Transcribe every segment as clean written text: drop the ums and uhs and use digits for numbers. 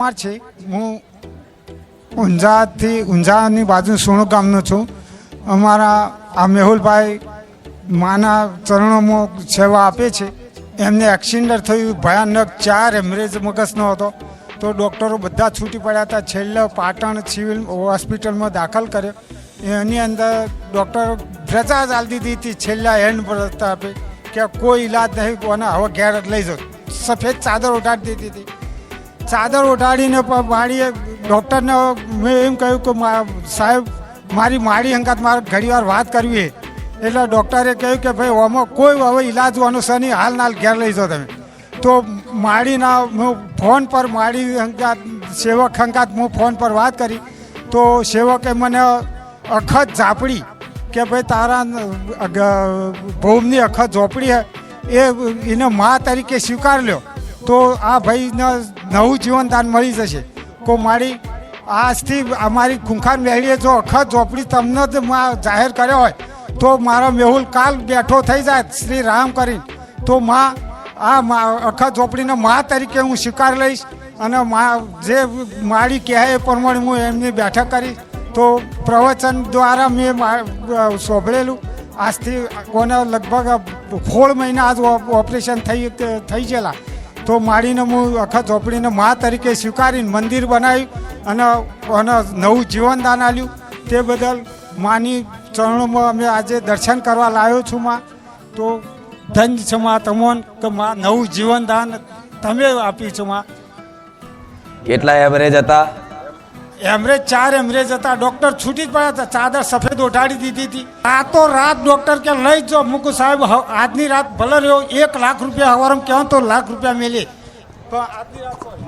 છે હું ઊંઝાની બાજુ સોણો ગામનો છું. અમારા આ મેહુલભાઈ માના ચરણોમાં સેવા આપે છે. એમને એક્સિડન્ટ થયું ભયાનક, 4 હેમરેજ મગજનો હતો. તો ડૉક્ટરો બધા છૂટી પડ્યા હતા. છેલ્લે પાટણ સિવિલ હોસ્પિટલમાં દાખલ કર્યો. એની અંદર ડૉક્ટર રજા જ આપી દીધી હતી છેલ્લા એન્ડ પર આપે કે કોઈ ઈલાજ નહીં, કોને હવે ઘેર લઈ જાઓ. સફેદ ચાદર ઉઠાડી દીધી હતી. ચાદર ઉઠાડીને મારીએ ડૉક્ટરને મેં એમ કહ્યું કે સાહેબ મારી મારી અંગાત મારે ઘણીવાર વાત કરવી છે. એટલે ડૉક્ટરે કહ્યું કે ભાઈ આમાં કોઈ હવે ઈલાજ વાનું છે નહીં, હાલ ઘેર લઈ જાઓ તમે. તો માળીના હું ફોન પર માળી અંગાત સેવક અંગાત હું ફોન પર વાત કરી. તો સેવકે મને અખત ઝાપડી કે ભાઈ તારા ભૌમની અખત ઝોપડી છે એને મા તરીકે સ્વીકાર લ્યો તો આ ભાઈને નવું જીવનદાન મળી જશે. કો મારી આજથી અમારી ખૂંખાર મેળીએ જો અખત ઝોપડી તમને જ જાહેર કર્યો હોય તો મારો મેહુલ કાલ બેઠો થઈ જાય શ્રી રામ કરીને. તો આ અખત ઝોપડીને મા તરીકે હું સ્વીકાર લઈશ અને જે મારી કહે એ પ્રમાણે હું એમની બેઠક કરીશ. તો પ્રવચન દ્વારા મેં સાંભળેલું. આજથી કોને લગભગ 16 મહિના આજ ઓપરેશન થઈ ગયેલા. તો માળીને હું અખત ઝોપડીને મા તરીકે સ્વીકારીને મંદિર બનાવ્યું અને નવું જીવનદાન આપ્યું. તે બદલ માની ચરણોમાં અમે આજે દર્શન કરવા લાવ્યો છું. માં તો ધન્ય છે માં તમોન કે માં નવું જીવનદાન તમે આપ્યું છે. માં કેટલા એવરેજ હતા? એમરેજ 4 એમરેજ હતા. ડૉક્ટર છૂટી જ પડ્યા હતા. ચાદર સફેદ ઓઢાડી દીધી હતી. રાતો રાત ડૉક્ટર કે લઈ જાઓ મૂકું સાહેબ આજની રાત ભલે રહ્યો 1 લાખ રૂપિયા હવારમ કહેવાય તો લાખ રૂપિયા મેલે.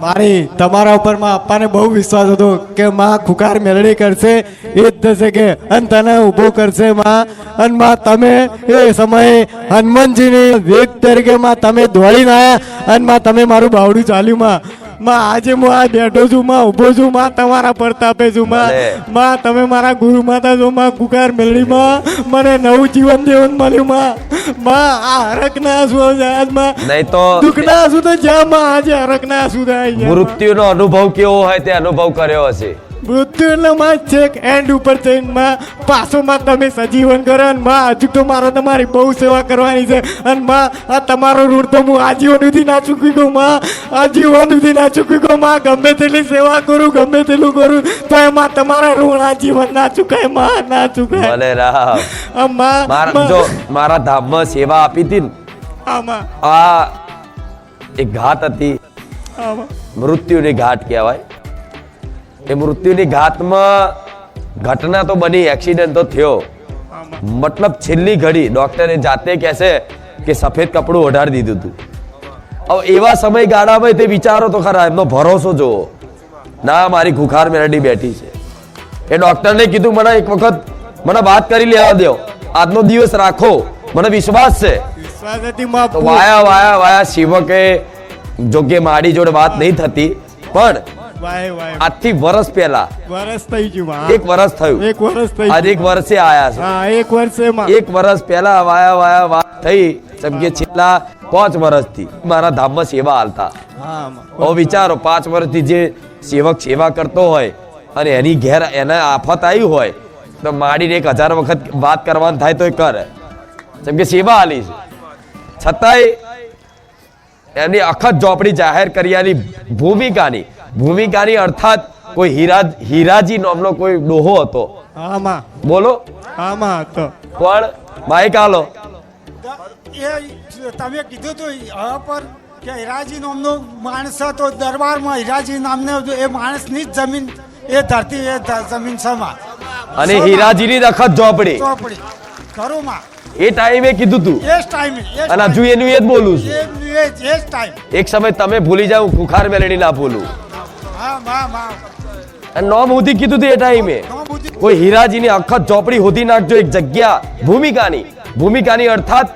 મારી તમારા ઉપર માં અપ્પાને બહુ વિશ્વાસ હતો કે માં ખુખાર મેળડી કરશે, એ જ થશે કે અને તને ઊભો કરશે માં. અને માં તમે એ સમયે હનુમાનજીની વેગ તરીકે માં તમે દોડીને આવ્યા અને માં તમે મારું બાવડું ચાલ્યું માં. આજે હું આ બેઠો છું માં, ઊભો છું માં, તમારા પ્રતાપે છું માં. તમે મારા ગુરુ માતા છો માં. ખુખાર મેળડીમાં મને નવું જીવન દેવન મળ્યું માં. આ હરક ના આંસુ આજમાં નહીં તો દુઃખ ના આંસુ તો જ્યાં માં આજે હરક ના આંસુ થાય. મૃત્યુનો અનુભવ કેવો હોય તે અનુભવ કર્યો હશે. મૃત્યુ એટલે માં છેક એન્ડ ઉપર જઈને માં પાછો માં તમે સજીવન કરો. અને માં હજુ તો મારે તમારી બહુ સેવા કરવાની છે. અને માં આ તમારો ઋણ તો હું આજીવન સુધી ના ચૂકી ગયું માં. આજીવન સુધી ના ચૂકી ગયું માં. ગમે તેટલી સેવા કરું, ગમે તેટલું કરું તો એમાં તમારા ઋણ આજીવન ના ચૂકાય માં, ના ચૂકાય. ભલે રામ. જો મારા ધામમાં સેવા આપી હતી આમાં આ એક ઘાટ હતી, મૃત્યુની ઘાટ કહેવાય. એ મૃત્યુની ઘાતમાં ઘટના તો બની, એક્સિડન્ટ તો થયો. મતલબ છેલ્લી ઘડી ડોક્ટરે જાતે કહેશે કે સફેદ કપડું ઓઢાડી દીધું હતું. હવે એવા સમયગાળામાં તે વિચારો તો ખરા, એમનો ભરોસો જોવો. ના મારી ખુખાર મેરડી બેઠી છે. એ ડોક્ટરને કીધું મને એક વખત મને વાત કરી લેવા દો, આજનો દિવસ રાખો, મને વિશ્વાસ છે. તો વાયા શિવકે જોકે મારી જોડે વાત નહીં થતી પણ આજથી વર્ષ પહેલા એક વર્ષ થયું. આજે 1 વર્ષે આયા છે. 1 વર્ષ પહેલા વાયા વાત થઈ. સમજે છેલ્લા 5 વર્ષથી મારા ધામમાં સેવા હાલતા. હવે વિચારો 5 વર્ષથી જે સેવક સેવા કરતો હોય અને એની ઘેર એને આફત આવી હોય તો માડીને 1000 વખત વાત કરવાનું થાય તો એ કરે. જેમ કે સેવા હાલી છે છતાંય એની અખત ઝોપડી જાહેર કર્યાની ભૂમિકાની અર્થાત કોઈ હીરાજી નામનો કોઈ ડોહો હતો. બોલો પણ માઇક આલો. તમે કીધું તું પર કે હીરાજી નામનો માણસ હતો દરબારમાં. હીરાજી નામનો એ માણસની જ જમીન, એ ધરતી, એ જમીન સમા અને હીરાજીની જ અખત ઝોપડી ખરું માં. એ ટાઈમે કીધું તું અને હજુ એનું એ જ બોલું છું. એક સમય તમે ભૂલી જાવ, ખુખાર મેલડી ના ભૂલું. નોમ હોતી કીધું તું એ ટાઈમે. કોઈ હીરાજીની અખત ઝોપડી હોતી નાખજો. એક જગ્યા ભૂમિકાની અર્થાત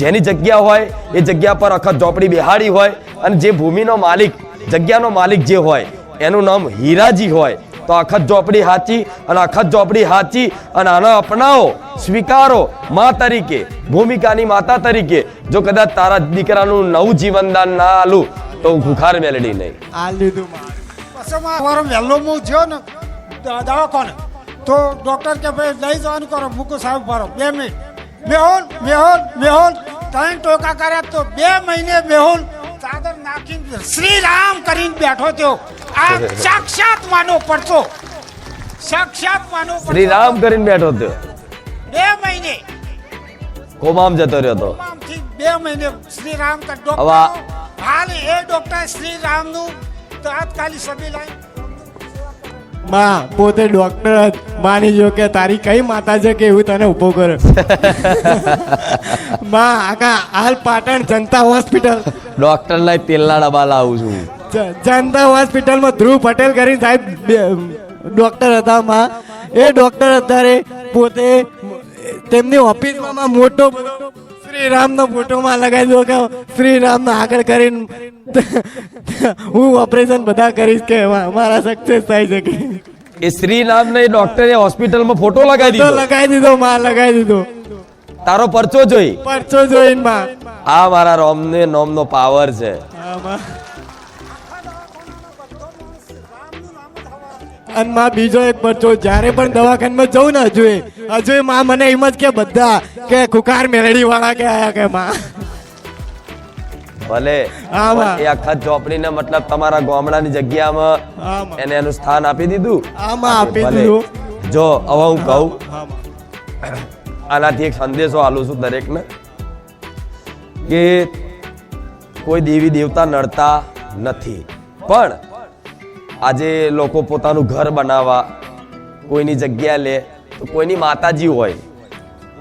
જેની જગ્યા હોય એ જગ્યા પર અખત ઝોપડી બેહાડી હોય અને જે ભૂમિનો માલિક, જગ્યાનો માલિક જે હોય એનું નામ હીરાજી હોય તો અખત ઝોપડી હાચી. અને અખત ઝોપડી હાચી અને આનો અપનાવો, સ્વીકારો મા તરીકે, ભૂમિકાની માતા તરીકે. જો કદાચ તારા દીકરાનું નવું જીવનદાન ના આલું તો હું ખુખાર મેલડી નહીં. વર્ષમાં મારો વહેલો હું જ્યો ને દવાખાને તો ડૉક્ટર કે ભાઈ લઈ જવાનું કરો મૂકો સાહેબ ભરો 2 મિનિટ મેહુલ મેહુલ મેહુલ 3 ટોકા કર્યા તો 2 મહિને મેહુલ ચાદર નાખીને શ્રી રામ કરીને બેઠો થયો આ સાક્ષાત માનો પડતો સાક્ષાત માનો શ્રી રામ કરીને બેઠો હતો 2 મહિને કોમામ જતો રહ્યો હતો તમામથી 2 મહિને શ્રી રામ કર હવે ડૉક્ટર હાલ એ ડૉક્ટર શ્રી રામનું તાત્કાલિક સભી લાઈ માં પોતે ડોક્ટર જ માની જો કે તારી કઈ માતા છે કે એવું તને ઊભો કરે માં આખા હાલ પાટણ જનતા હોસ્પિટલ ડોક્ટર ના તેલના ડબ્બા લાવું છું જનતા હોસ્પિટલમાં ધ્રુવ પટેલ કરીને સાહેબ ડોક્ટર હતા માં એ ડોક્ટર અત્યારે પોતે તેમની ઓફિસમાં મોટો બધો શ્રીરામનો ફોટોમાં લગાવી દો કે શ્રીરામનો આગળ કરીને હું ઓપરેશન બધા કરીશ કે મારા સક્સેસ થાય છે કે એ શ્રી નામ ને ડોક્ટરે હોસ્પિટલમાં ફોટો લગાવી તો દીધો લગાવી દીધો માં લગાવી દીધો તારો પરચો જોઈ પરચો જોઈને માં આ મારા રોમને નોમનો પાવર છે હા માં અને માં બીજો એક પરચો જ્યારે પણ દવાખાનામાં જઉં ને હજુ માં મને એમ જ કે બધા કે ખુખાર મેલડી વાળા કે આયા કે માં ભલે હા, માં. પણ એ આખા ચોપડીને મતલબ તમારા ગામડાની જગ્યામાં હા, માં. એને એનું સ્થાન આપી દીધું હા, માં, આપી ભલે. દીધું. જો હવે હું કહું હા માં આનાથી એક સંદેશો આલું છું દરેકને કે કોઈ દેવી દેવતા નડતા નથી પણ આજે લોકો પોતાનું ઘર બનાવવા કોઈની જગ્યા લે તો કોઈની માતાજી હોય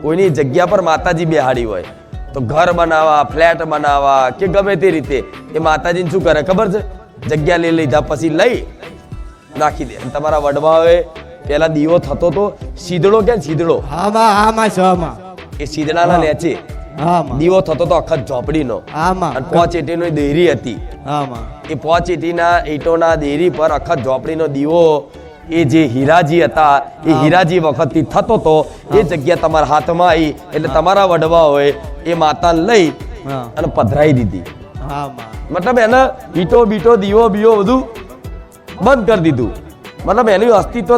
કોઈની જગ્યા પર માતાજી બેહાડી હોય તો ઘર બનાવવા ફ્લેટ બનાવવા કે ગમે તે રીતે એ માતાજીને શું કરે ખબર છે જગ્યા લઈ લીધા પછી લઈ નાખી દે અને તમારા વડવાઓએ પેલા દીવો થતો તો સીધડો કે સીધડો હા માં છ માં એ સીધડાના નેચે હા માં દીવો થતો તો અખત ઝોપડીનો હા માં અને 5 એટીની દેરી હતી હા માં એ 5 એટીના ઈંટોના દેરી પર અખત ઝોપડીનો દીવો એ જે હીરાજી હતા એ હીરાજી વખતથી થતો તો એ જગ્યા તમારા હાથમાં આવી એટલે તમારા વડવાઓએ એ માતાને લઈ હા. અને પધરાઈ દીધી હા માં મતલબ એને ઈંટો બીટો દીવો બીવો બધું બંધ કરી દીધું મતલબ એનું અસ્તિત્વ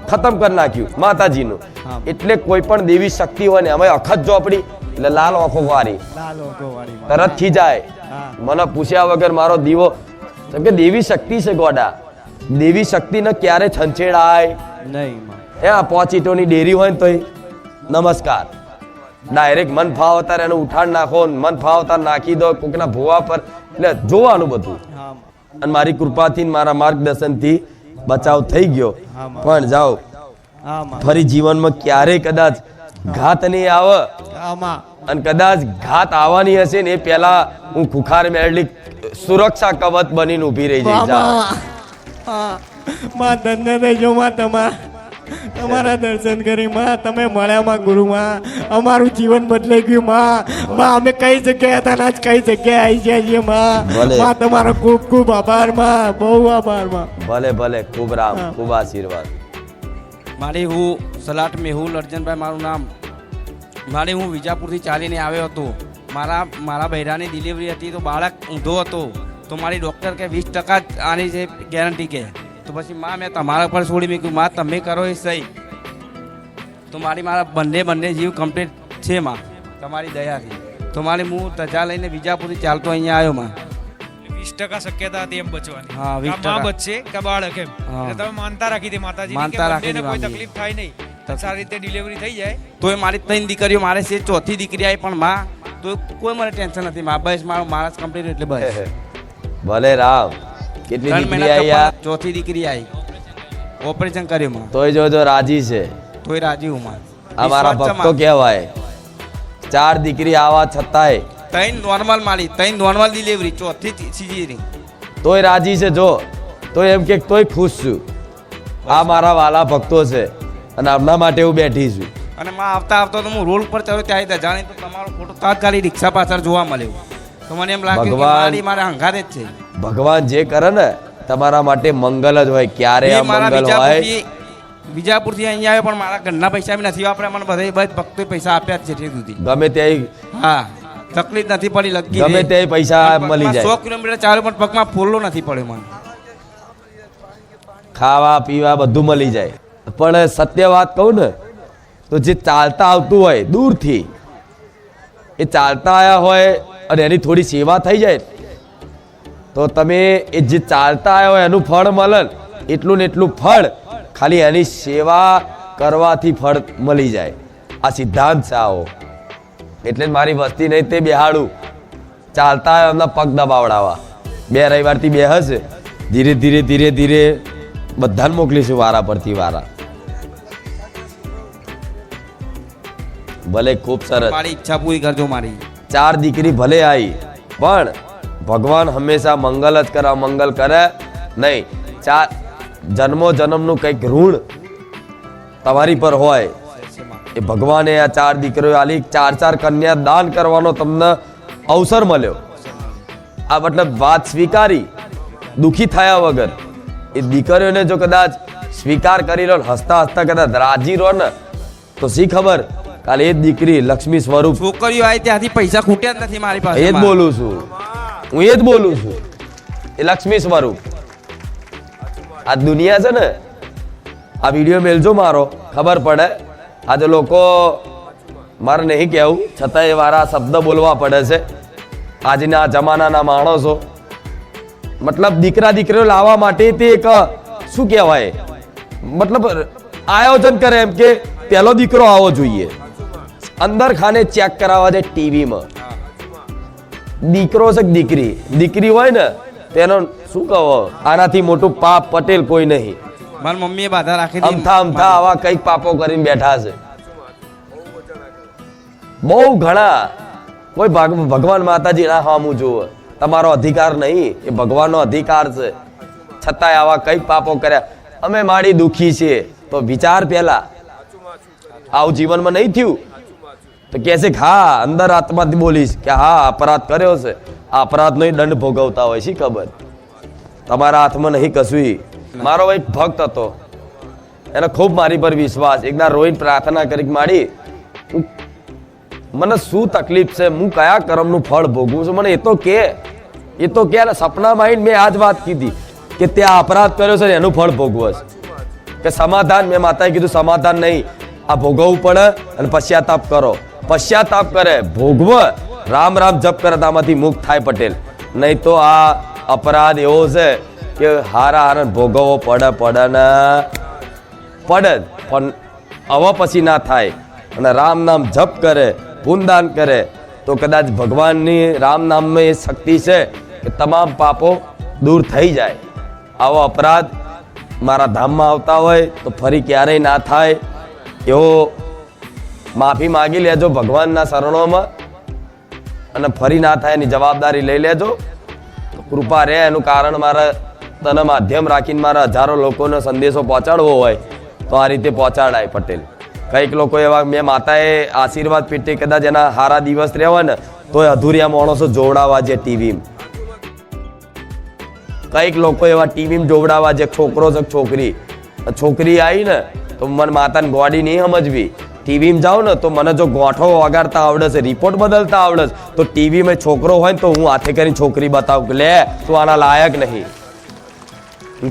ખતમ કરી નાખ્યું માતાજીનું હા. એટલે કોઈ પણ દેવી શક્તિ હોય ને અમે અખત ઝોપડી એટલે લાલ આંખો વાળી લાલ ઓગોવાળી માં. તરત ખીજાય હા. મને પૂછ્યા વગર મારો દીવો કેમ કે દેવી શક્તિ છે ગોડા દેવી શક્તિને ક્યારે છંછેડાય નહીં માં એ આ 5 ઈંટોની ડેરી હોય ને તોય નમસ્કાર ડાયરેક્ટ મન ફાવતા એનું ઉઠાણ નાખો ને મન ફાવતા નાખી દો કોકના ભૂવા પર એટલે જોવાનું બધું હા માં અને મારી કૃપાથી ને મારા માર્ગદર્શનથી બચાવ થઈ ગયો હા, માં. પણ જાઓ હા માં ફરી જીવનમાં ક્યારેય કદાચ ઘાત નહીં આવે હા માં અને કદાચ ઘાત આવવાની હશે ને એ પહેલા હું ખુખાર મેળડી સુરક્ષા કવચ બનીને ઊભી રહી જઈશ જાઓ. માં ધન્ય દેજો માં તમારા દર્શન કરી માં તમે મળ્યા માં ગુરુ માં અમારું જીવન બદલાઈ ગયું માં અમે કઈ જગ્યાએ હતા ને આજ કઈ જગ્યાએ આવી ગયા છીએ માં ભલે. તમારો ખૂબ ખૂબ આભાર માં બહુ આભાર માં ભલે ભલે ખૂબ રામ ખૂબ આશીર્વાદ મારી હું સલાટ મેહુલ અર્જનભાઈ મારું નામ મારી હું વિજાપુરથી ચાલીને આવ્યો હતો મારા બૈરાની ડિલિવરી હતી તો બાળક ઊંધો હતો તો મારી ડૉક્ટર કે 20% જ આની છે ગેરંટી કે તો પછી માં મેં તમારા પર છોડી મૂક્યું માં તમે કરો એ સહી તો મારા બંને જીવ કમ્પ્લીટ છે માં તમારી દયાથી તો હું ધજા લઈને વિજાપુરથી ચાલતો અહીંયા આવ્યો માં 20% શક્યતા હતી એમ બચવાની હા, 20%. કે માં બચશે કે બાળક એમ હા. એટલે તમે માનતા રાખી હતી માતાજીની માનતા કે રાખી બંનેને કોઈ હતી તકલીફ થાય નહીં તો સારી રીતે ડિલિવરી થઈ જાય તો એ મારી 3 દીકરીઓ મારે છે ચોથી દીકરી આવી પણ માં તો કોઈ મને ટેન્શન નથી માં બસ મારા કમ્પ્લીટ એટલે બસ ભલે રામ કેટલી 3 દીકરી મહિના આવી આ? ચોથી દીકરી આવી ઓપરેશન કર્યું માં તોય જોજો રાજી છે તોય રાજી હું માં આ મારા વિશ્વાસ છે ભક્તો માં. કહેવાય 4 દીકરી આવા છતાંય 3 નોર્મલ મારી 3 નોર્મલ ડિલિવરી ચોથી સીઝેરિયન તોય રાજી છે જો તોય એમ કે તોય ખુશ છું આ મારા વાલા ભક્તો છે અને આમના માટે હું બેઠી છું અને માં આવતા તો હું રોડ પર ચડ્યો ત્યારે જાણે તો તમારો ફોટો તાત્કાલિક રિક્ષા પાછળ જોવા મળ્યો તો મને એમ લાગ્યું કે ભગવાન- મારા હંગારે જ છે ભગવાન જે કરે ને તમારા માટે મંગલ જ હોય ક્યારે એ આ મારા મંગલ હોય વિજાપુરથી અહીંયા આવ્યો પણ મારા ઘરના પૈસા બી નથી વાપર્યા મને બધા ભક્તોએ પૈસા આપ્યા જ છે તે સુધી ગમે ત્યાં હા તકલીફ નથી પડી લગી ગમે તે પૈસા મળી જાય 100 કિલોમીટર ચાલ્યો પણ પગમાં ફોલ્લો નથી પડ્યો મને ખાવા પીવા બધું મળી જાય. પણ સત્ય વાત કહું ને તો જે ચાલતા આવતું હોય દૂરથી, એ ચાલતા આવ્યા હોય અને એની થોડી સેવા થઈ જાય તો તમે એ જે ચાલતા આવ્યા હોય એનું ફળ મળે ને, એટલું ને એટલું ફળ ખાલી એની સેવા કરવાથી ફળ મળી જાય. આ સિદ્ધાંત છે આવો. એટલે જ મારી વસ્તી નહીં તે બેહાડું, ચાલતા આવ્યા એમના પગ દબાવડાવવા. 2 રવિવારથી બે હશે, ધીરે ધીરે ધીરે ધીરે બધાને મોકલીશું વારા પરથી વારા. ભલે ખૂબ સરસ. મારી ઈચ્છા પૂરી કરજો મારી. 4 દીકરી ભલે આવી પણ ભગવાન હંમેશા મંગલ જ કરે, મંગલ કરે નહીં. જન્મો જન્મનું કંઈક ઋણ તમારી પર હોય એ ભગવાને આ 4 દીકરીઓ આલી, 4 કન્યા દાન કરવાનો તમને અવસર મળ્યો. આ મતલબ વાત સ્વીકારી, દુખી થયા વગર. એ દીકરીઓને જો કદાચ સ્વીકાર કરી લો, હસતા હસતા કદાચ રાજી રહો ને, તો શી ખબર કાલે એ જ દીકરી લક્ષ્મી સ્વરૂપ. છોકરીઓ આવી ત્યાંથી પૈસા ખૂટ્યા જ નથી મારી પાસે. એ જ બોલું છું હું, એ જ બોલું છું. એ લક્ષ્મી સ્વરૂપ. આ દુનિયા છે ને, આ વિડીયો મેલજો મારો, ખબર પડે. આજે લોકો મારે નહીં કહેવું છતાં એ વારા શબ્દ બોલવા પડે છે. આજના જમાનાના માણસો મતલબ દીકરા દીકરીઓ લાવવા માટે તે એક શું કહેવાય, મતલબ આયોજન કરે એમ કે પહેલો દીકરો આવો જોઈએ, અંદર ખાને ચેક કરાવવા જાય ટીવીમાં. દીકરો છે કે દીકરી, દીકરી હોય ને તેનો શું કહો, આનાથી મોટું પાપ પટેલ કોઈ નહીં. મારી મમ્મીએ બાધા રાખી અમથા અમથા આવા કઈક પાપો કરીને બેઠા છે બહુ ઘણા. કોઈ ભગવાન માતાજી ના હામું જોવે, તમારો અધિકાર નહીં, એ ભગવાનનો અધિકાર છે. છતાંય આવા કઈક પાપો કર્યા. અમે માડી દુખી છીએ તો વિચાર પહેલા, આવું જીવનમાં નહીં થયું તો કહે છે કે હા, અંદર આત્માથી બોલીશ કે હા અપરાધ કર્યો છે, આ અપરાધનો દંડ ભોગવતા હોય. શી ખબર તમારા હાથમાં નહીં કશું. મારો એક ભક્ત હતો, એને ખૂબ મારી પર વિશ્વાસ. એકદા રોઈને પ્રાર્થના કરી માડી મને શું તકલીફ છે, હું કયા કર્મનું ફળ ભોગવું છું, મને એ તો કે સપનામાં આવીને મેં આ જ વાત કીધી કે ત્યાં અપરાધ કર્યો છે ને એનું ફળ ભોગવસ. કે સમાધાન, મેં માતાએ કીધું સમાધાન નહીં, આ ભોગવવું પડે અને પશ્ચાતાપ કરો. પશ્ચાતાપ કરે, ભોગવ, રામ રામ જપ કરે, આમાંથી મુક્ત થાય પટેલ. નહીં તો આ અપરાધ એવો છે કે હારા હારા ભોગવવો પડે ને પડે, પણ હવે પછી ના થાય. અને રામ નામ જપ કરે, પુણ્યદાન કરે તો કદાચ ભગવાનની રામ નામમાં એ શક્તિ છે કે તમામ પાપો દૂર થઈ જાય. આવો અપરાધ મારા ધામમાં આવતા હોય તો ફરી ક્યારેય ના થાય એવો માફી માગી લેજો ભગવાનના શરણોમાં, અને ફરી ના થાય એની જવાબદારી લઈ લેજો. કૃપા રહે. એનું કારણ મારા તને માધ્યમ રાખીને મારા હજારો લોકોનો સંદેશો પહોંચાડવો હોય તો આ રીતે પહોંચાડાય પટેલ. કંઈક લોકો એવા, મેં માતાએ આશીર્વાદ પેટે કદાચ એના હારા દિવસ રહેવા ને તો અધૂરિયા માણસો જોવડાવવા છે ટીવીમાં. કંઈક લોકો એવા ટીવીમાં જોવડાવવા છે, છોકરો છે છોકરી. છોકરી આવી ને તો મને માતાને ગોડી નહીં સમજવી. ટીવીમાં જાઉં ને તો મને જો ગોઠો વગાડતા આવડે છે, રિપોર્ટ બદલતા આવડે છે, તો ટીવીમાં છોકરો હોય ને તો હું હાથે કરીને છોકરી બતાવું કે લે તું આના લાયક નહીં.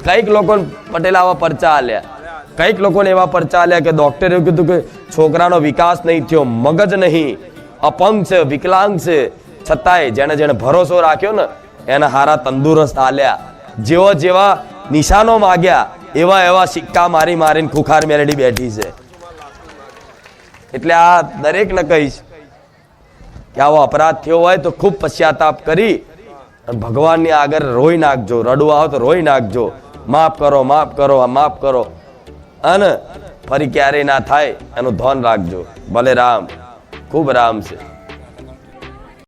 કંઈક લોકો પટેલ આવા પરચા આલ્યા, કંઈક લોકોને એવા પરચા આલ્યા કે ડોક્ટરે એવું કીધું કે છોકરાનો વિકાસ નહીં થયો, મગજ નહીં, અપંગ છે, વિકલાંગ છે, છતાંય જેને જેને ભરોસો રાખ્યો ને એને હારા તંદુરસ્ત આલ્યા. જેવા નિશાનો માગ્યા એવા એવા સિક્કા મારી મારીને ખુખાર મેલડી બેઠી છે. એટલે આ દરેકને કહીશ કે આવો અપરાધ થયો હોય તો ખૂબ પશ્ચાતાપ કરી ભગવાનની આગળ રોઈ નાખજો. રડવું આવે તો રોઈ નાખજો, માફ કરો, માફ કરો, માફ કરો, અને ફરી ક્યારેય ના થાય એનું ધ્યાન રાખજો. ભલે રામ, ખૂબ રામ છે.